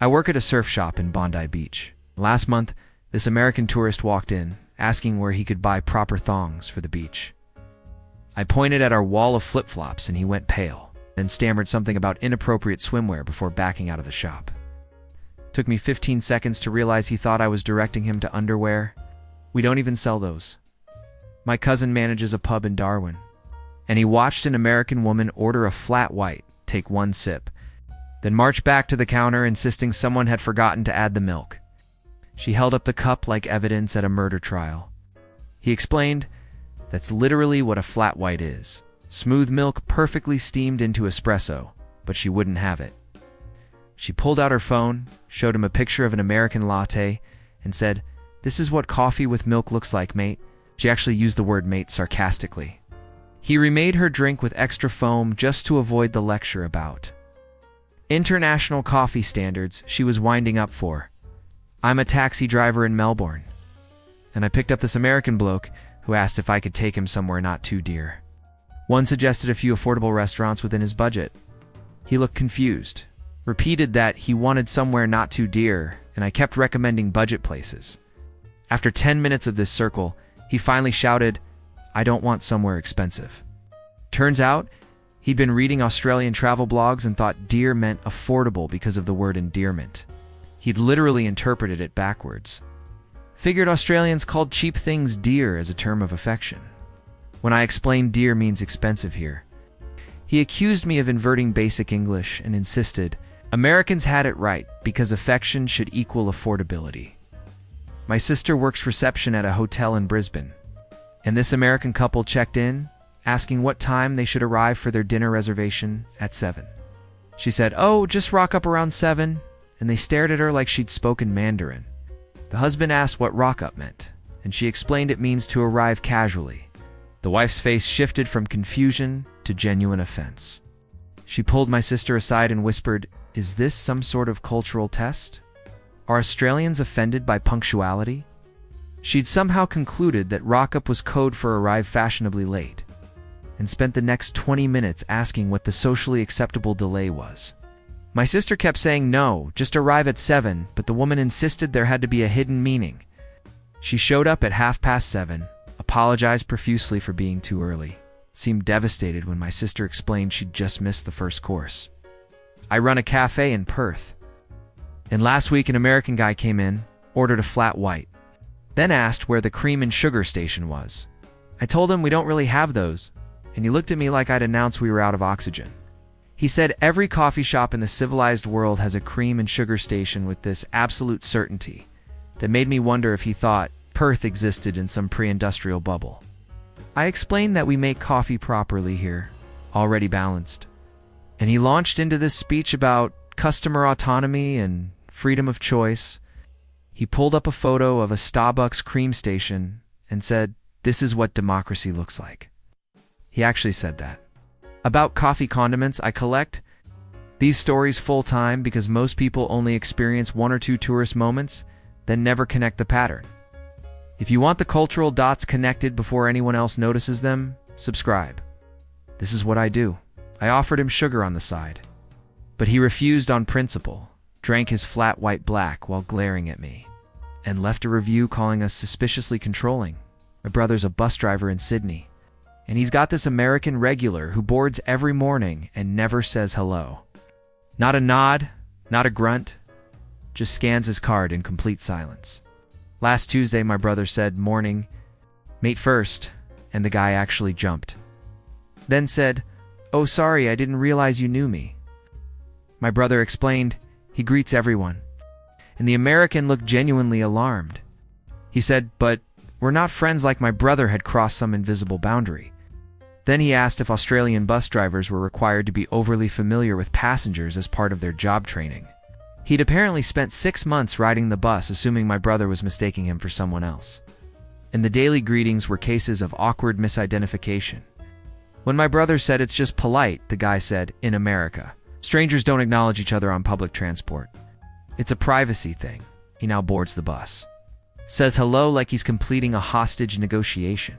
I work at a surf shop in Bondi Beach. Last month, this American tourist walked in, asking where he could buy proper thongs for the beach. I pointed at our wall of flip-flops and he went pale, then stammered something about inappropriate swimwear before backing out of the shop. Took me 15 seconds to realize he thought I was directing him to underwear. We don't even sell those. My cousin manages a pub in Darwin, and he watched an American woman order a flat white, take one sip, then march back to the counter insisting someone had forgotten to add the milk. She held up the cup like evidence at a murder trial. He explained, that's literally what a flat white is. Smooth milk perfectly steamed into espresso, but she wouldn't have it. She pulled out her phone, showed him a picture of an American latte, and said, "This is what coffee with milk looks like, mate." She actually used the word mate sarcastically. He remade her drink with extra foam just to avoid the lecture about international coffee standards she was winding up for. I'm a taxi driver in Melbourne. And I picked up this American bloke who asked if I could take him somewhere not too dear. One suggested a few affordable restaurants within his budget. He looked confused, repeated that he wanted somewhere not too dear, and I kept recommending budget places. After 10 minutes of this circle, he finally shouted, "I don't want somewhere expensive." Turns out, he'd been reading Australian travel blogs and thought dear meant affordable because of the word endearment. He'd literally interpreted it backwards. Figured Australians called cheap things dear as a term of affection. When I explained dear means expensive here, he accused me of inverting basic English and insisted Americans had it right because affection should equal affordability. My sister works reception at a hotel in Brisbane, and this American couple checked in, asking what time they should arrive for their dinner reservation at 7. She said, "Oh, just rock up around 7, and they stared at her like she'd spoken Mandarin. The husband asked what rock up meant, and she explained it means to arrive casually. The wife's face shifted from confusion to genuine offense. She pulled my sister aside and whispered, "Is this some sort of cultural test? Are Australians offended by punctuality?" She'd somehow concluded that rock up was code for arrive fashionably late, and spent the next 20 minutes asking what the socially acceptable delay was. My sister kept saying no, just arrive at 7, but the woman insisted there had to be a hidden meaning. She showed up at 7:30, apologized profusely for being too early, seemed devastated when my sister explained she'd just missed the first course. I run a cafe in Perth, and last week an American guy came in, ordered a flat white, then asked where the cream and sugar station was. I told him we don't really have those, and he looked at me like I'd announced we were out of oxygen. He said every coffee shop in the civilized world has a cream and sugar station with this absolute certainty that made me wonder if he thought Perth existed in some pre-industrial bubble. I explained that we make coffee properly here, already balanced, and he launched into this speech about customer autonomy and freedom of choice. He pulled up a photo of a Starbucks cream station and said, "This is what democracy looks like." He actually said that. About coffee condiments I collect these stories full-time because most people only experience one or two tourist moments, then never connect the pattern. If you want the cultural dots connected before anyone else notices them, subscribe. This is what I do. I offered him sugar on the side, but he refused on principle, drank his flat white black while glaring at me, and left a review calling us suspiciously controlling. My brother's a bus driver in Sydney, and he's got this American regular who boards every morning and never says hello. Not a nod, not a grunt, just scans his card in complete silence. Last Tuesday, my brother said, "Morning, mate first," and the guy actually jumped. Then said, "Oh, sorry, I didn't realize you knew me." My brother explained, he greets everyone, and the American looked genuinely alarmed. He said, "But we're not friends," like my brother had crossed some invisible boundary. Then he asked if Australian bus drivers were required to be overly familiar with passengers as part of their job training. He'd apparently spent 6 months riding the bus, assuming my brother was mistaking him for someone else. And the daily greetings were cases of awkward misidentification. When my brother said it's just polite, the guy said, "In America, strangers don't acknowledge each other on public transport. It's a privacy thing." He now boards the bus, says hello like he's completing a hostage negotiation,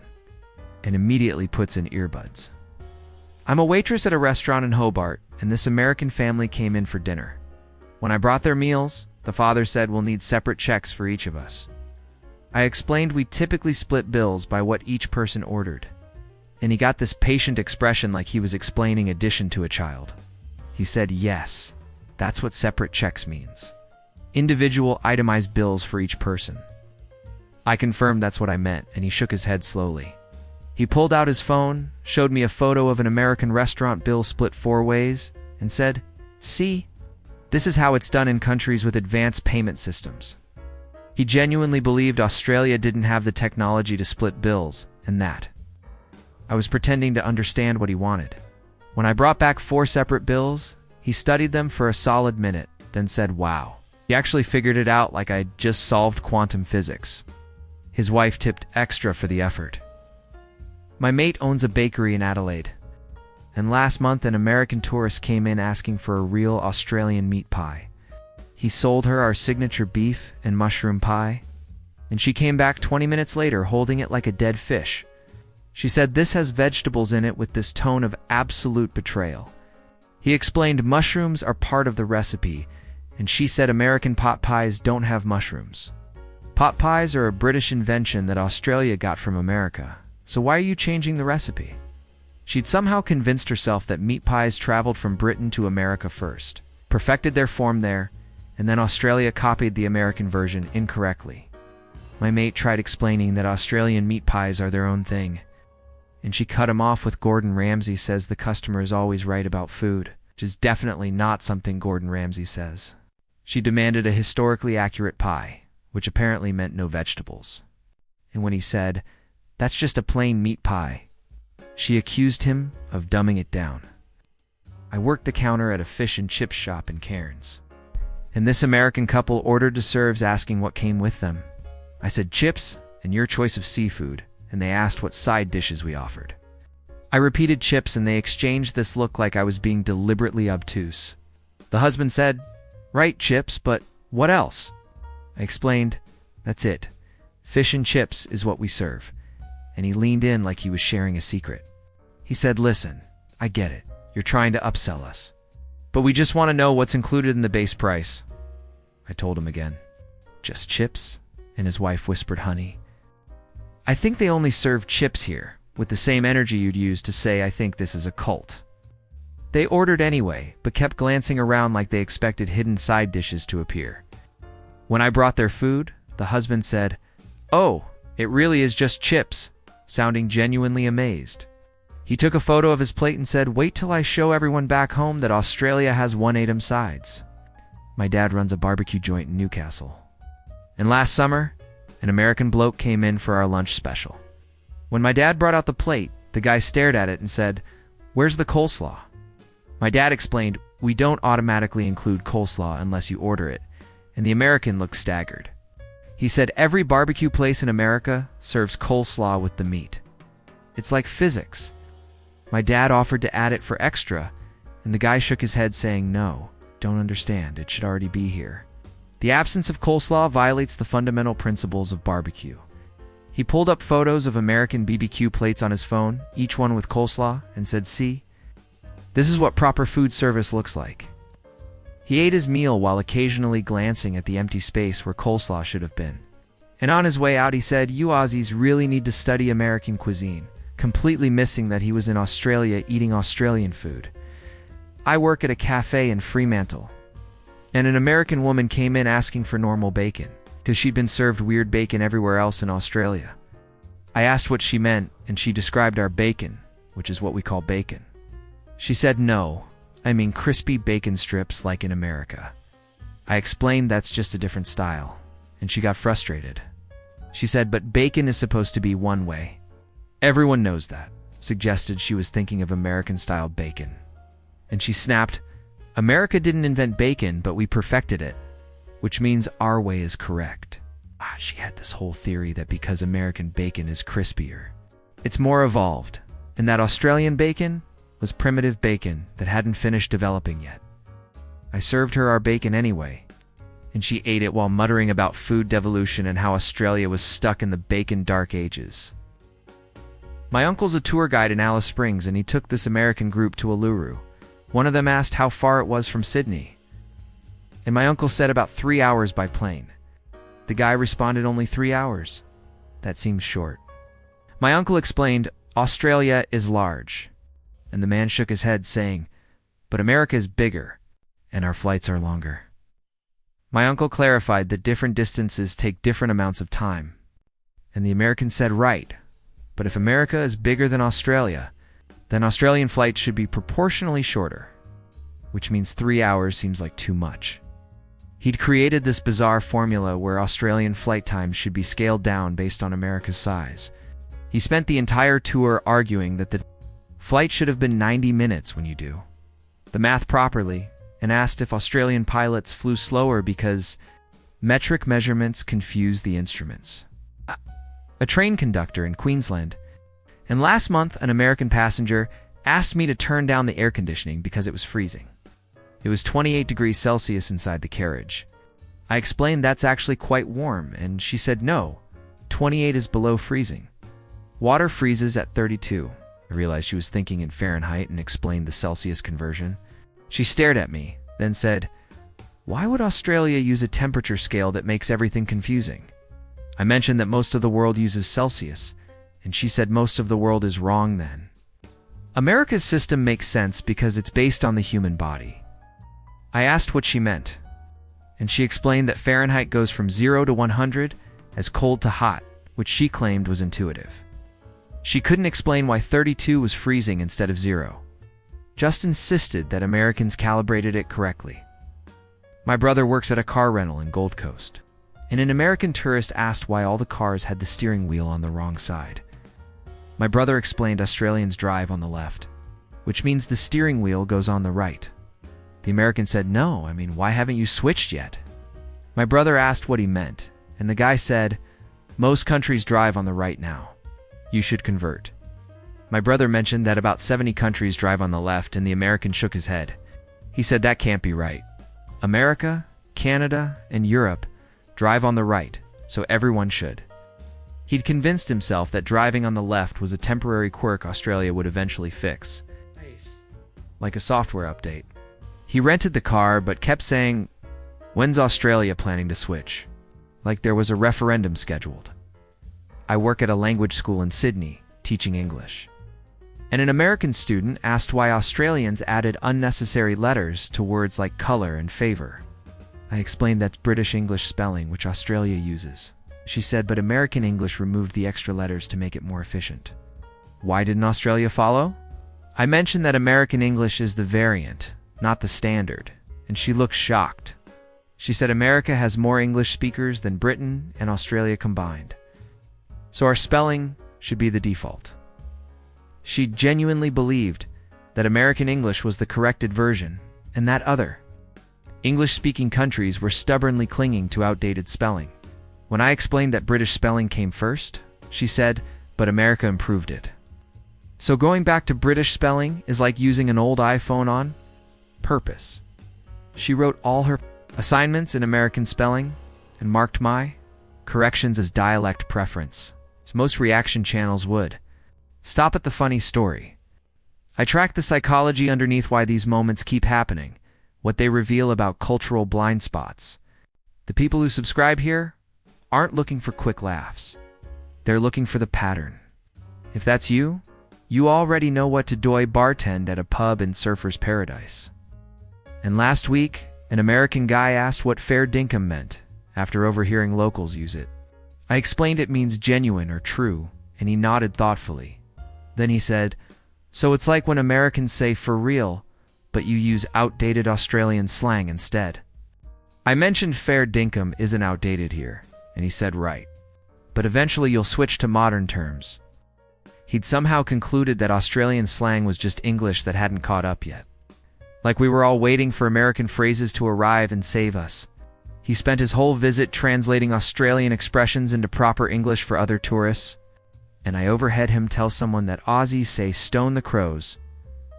and immediately puts in earbuds. I'm a waitress at a restaurant in Hobart, and this American family came in for dinner. When I brought their meals, the father said we'll need separate checks for each of us. I explained we typically split bills by what each person ordered, and he got this patient expression like he was explaining addition to a child. He said, yes, that's what separate checks means. Individual itemized bills for each person. I confirmed that's what I meant, and he shook his head slowly. He pulled out his phone, showed me a photo of an American restaurant bill split 4 ways, and said, see, this is how it's done in countries with advanced payment systems. He genuinely believed Australia didn't have the technology to split bills, and that. I was pretending to understand what he wanted. When I brought back 4 separate bills, he studied them for a solid minute, then said, wow. He actually figured it out like I'd just solved quantum physics. His wife tipped extra for the effort. My mate owns a bakery in Adelaide, and last month an American tourist came in asking for a real Australian meat pie. He sold her our signature beef and mushroom pie, and she came back 20 minutes later holding it like a dead fish. She said this has vegetables in it with this tone of absolute betrayal. He explained mushrooms are part of the recipe, and she said American pot pies don't have mushrooms. Pot pies are a British invention that Australia got from America, so why are you changing the recipe? She'd somehow convinced herself that meat pies traveled from Britain to America first, perfected their form there, and then Australia copied the American version incorrectly. My mate tried explaining that Australian meat pies are their own thing, and she cut him off with Gordon Ramsay says the customer is always right about food, which is definitely not something Gordon Ramsay says. She demanded a historically accurate pie, which apparently meant no vegetables. And when he said, that's just a plain meat pie, she accused him of dumbing it down. I worked the counter at a fish and chip shop in Cairns, and this American couple ordered to serves asking what came with them. I said chips and your choice of seafood, and they asked what side dishes we offered. I repeated chips and they exchanged this look like I was being deliberately obtuse. The husband said, right, chips, but what else? I explained, that's it. Fish and chips is what we serve. And he leaned in like he was sharing a secret. He said, listen, I get it. You're trying to upsell us. But we just want to know what's included in the base price. I told him again. Just chips? And his wife whispered, honey. I think they only serve chips here, with the same energy you'd use to say I think this is a cult. They ordered anyway, but kept glancing around like they expected hidden side dishes to appear. When I brought their food, the husband said, oh, it really is just chips, sounding genuinely amazed. He took a photo of his plate and said, wait till I show everyone back home that Australia has 1-item sides. My dad runs a barbecue joint in Newcastle. And last summer, an American bloke came in for our lunch special. When my dad brought out the plate, the guy stared at it and said, where's the coleslaw? My dad explained, we don't automatically include coleslaw unless you order it, and the American looked staggered. He said every barbecue place in America serves coleslaw with the meat. It's like physics. My dad offered to add it for extra, and the guy shook his head saying, no, don't understand, it should already be here. The absence of coleslaw violates the fundamental principles of barbecue. He pulled up photos of American BBQ plates on his phone, each one with coleslaw, and said, see, this is what proper food service looks like. He ate his meal while occasionally glancing at the empty space where coleslaw should have been. And on his way out he said, you Aussies really need to study American cuisine, completely missing that he was in Australia eating Australian food. I work at a cafe in Fremantle, and an American woman came in asking for normal bacon, because she'd been served weird bacon everywhere else in Australia. I asked what she meant, and she described our bacon, which is what we call bacon. She said, no, I mean crispy bacon strips like in America. I explained that's just a different style, and she got frustrated. She said, but bacon is supposed to be one way. Everyone knows that, suggested she was thinking of American-style bacon. And she snapped, America didn't invent bacon, but we perfected it, which means our way is correct. She had this whole theory that because American bacon is crispier, it's more evolved, and that Australian bacon was primitive bacon that hadn't finished developing yet. I served her our bacon anyway, and she ate it while muttering about food devolution and how Australia was stuck in the bacon dark ages. My uncle's a tour guide in Alice Springs, and he took this American group to Uluru. One of them asked how far it was from Sydney. And my uncle said about 3 hours by plane. The guy responded only 3 hours. That seems short. My uncle explained, Australia is large. And the man shook his head saying, but America is bigger, and our flights are longer. My uncle clarified that different distances take different amounts of time. And the American said, right, but if America is bigger than Australia, then Australian flights should be proportionally shorter, which means 3 hours seems like too much. He'd created this bizarre formula where Australian flight times should be scaled down based on America's size. He spent the entire tour arguing that the flight should have been 90 minutes when you do the math properly, and asked if Australian pilots flew slower because metric measurements confuse the instruments. A train conductor in Queensland. And last month, an American passenger asked me to turn down the air conditioning because it was freezing. It was 28 degrees Celsius inside the carriage. I explained that's actually quite warm, and she said no, 28 is below freezing. Water freezes at 32. I realized she was thinking in Fahrenheit and explained the Celsius conversion. She stared at me, then said, why would Australia use a temperature scale that makes everything confusing? I mentioned that most of the world uses Celsius, and she said most of the world is wrong then. America's system makes sense because it's based on the human body. I asked what she meant, and she explained that Fahrenheit goes from 0 to 100 as cold to hot, which she claimed was intuitive. She couldn't explain why 32 was freezing instead of 0. Just insisted that Americans calibrated it correctly. My brother works at a car rental in Gold Coast, and an American tourist asked why all the cars had the steering wheel on the wrong side. My brother explained Australians drive on the left, which means the steering wheel goes on the right. The American said, no, why haven't you switched yet? My brother asked what he meant, and the guy said, most countries drive on the right now. You should convert. My brother mentioned that about 70 countries drive on the left, and the American shook his head. He said that can't be right. America, Canada, and Europe drive on the right, so everyone should. He'd convinced himself that driving on the left was a temporary quirk Australia would eventually fix. Like a software update. He rented the car but kept saying, when's Australia planning to switch? Like there was a referendum scheduled. I work at a language school in Sydney, teaching English. And an American student asked why Australians added unnecessary letters to words like color and favor. I explained that's British English spelling, which Australia uses. She said, but American English removed the extra letters to make it more efficient. Why didn't Australia follow? I mentioned that American English is the variant, not the standard, and she looked shocked. She said America has more English speakers than Britain and Australia combined. So our spelling should be the default. She genuinely believed that American English was the corrected version, and that other English-speaking countries were stubbornly clinging to outdated spelling. When I explained that British spelling came first, she said, but America improved it. So going back to British spelling is like using an old iPhone on purpose. She wrote all her assignments in American spelling and marked my corrections as dialect preference, as most reaction channels would. Stop at the funny story. I track the psychology underneath why these moments keep happening, what they reveal about cultural blind spots. The people who subscribe here aren't looking for quick laughs. They're looking for the pattern. If that's you, you already know what to do bartend at a pub in Surfer's Paradise. And last week, an American guy asked what fair dinkum meant after overhearing locals use it. I explained it means genuine or true, and he nodded thoughtfully. Then he said, so it's like when Americans say for real, but you use outdated Australian slang instead. I mentioned fair dinkum isn't outdated here, and he said right. But eventually you'll switch to modern terms. He'd somehow concluded that Australian slang was just English that hadn't caught up yet. Like we were all waiting for American phrases to arrive and save us. He spent his whole visit translating Australian expressions into proper English for other tourists, and I overheard him tell someone that Aussies say stone the crows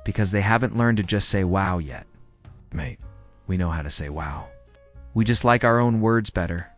because they haven't learned to just say wow yet. Mate, we know how to say wow. We just like our own words better.